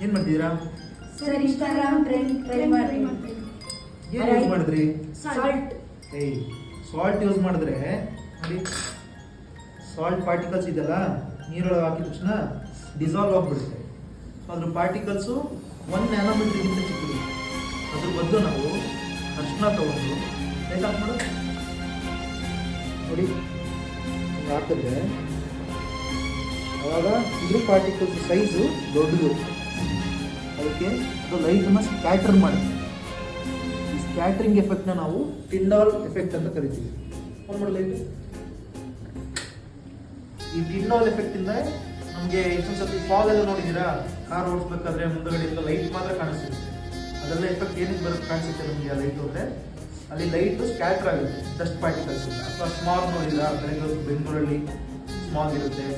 ಏನು ಮಾಡ್ತಿದ್ದೀರಾ? Sir Instagram try ಮಾಡ್ತೀನಿ. ಏನು ಯೂಸ್ ಮಾಡಿದ್ರಿ? ಸಾಲ್ಟ್. ಸಾಲ್ಟ್ ಯೂಸ್ ಮಾಡಿದ್ರೆ ನೋಡಿ, ಸಾಲ್ಟ್ ಪಾರ್ಟಿಕಲ್ಸ್ ಇದೆಲ್ಲ ನೀರೊಳಗೆ ಹಾಕಿದ ತಕ್ಷಣ ಡಿಸಾಲ್ವ್ ಆಗಿಬಿಡುತ್ತೆ. ಅದ್ರ ಪಾರ್ಟಿಕಲ್ಸು 1 ನ್ಯಾನೋಮೀಟರ್ಗಿಂತ ಚಿಕ್ಕದು. ಅದ್ರ ಬದಲು ನಾವು ಅರ್ಶಿನ ತಗೊಂಡು ಲೈಟ್ ಆಫ್ ಮಾಡು ನೋಡಿ, ಹಾಕಿದ್ರೆ ಅವಾಗ ಇದ್ರ ಪಾರ್ಟಿಕಲ್ಸ್ ಸೈಜು ದೊಡ್ಡದು. ಅದಕ್ಕೆ ಅದು ಲೈಟನ್ನು ಸ್ಕ್ಯಾಟರ್ ಮಾಡುತ್ತೆ. ಈ ಸ್ಕ್ಯಾಟ್ರಿಂಗ್ ಎಫೆಕ್ಟ್ನ ನಾವು ಟಿಂಡಾಲ್ ಎಫೆಕ್ಟ್ ಅಂತ ಕರಿತೀವಿ. ಫೋನ್ ಮಾಡಿ ಲೈಟ್. ಈ ಟಿಂಡಾಲ್ ಎಫೆಕ್ಟಿಂದ ನಮಗೆ ಎಷ್ಟೊಂದು ಸರ್ತಿ ಫಾಗ್ ಎಲ್ಲ ನೋಡಿದ್ದೀರಾ? ಕಾರ್ ಓಡಿಸ್ಬೇಕಾದ್ರೆ ಮುಂದಗಡೆಯಿಂದ ಲೈಟ್ ಮಾತ್ರ ಕಾಣಿಸುತ್ತೆ. ಅದೆಲ್ಲ ಎಫೆಕ್ಟ್ ಏನಿಗೆ ಬರುತ್ತೆ ಕಾಣಿಸುತ್ತೆ ನಮಗೆ? ಆ ಲೈಟ್ ಹೋದರೆ ಅಲ್ಲಿ ಲೈಟು ಸ್ಕ್ಯಾಟರ್ ಆಗುತ್ತೆ ಡಸ್ಟ್ ಪಾರ್ಟಿಕಲ್ಸ್. ಅಥವಾ ಸ್ಮಾಗ್ ನೋಡಿದ್ದೀರಾ? ಬೆಂಗಳೂರಲ್ಲಿ ಸ್ಮಾಗ್ ಇರುತ್ತೆ.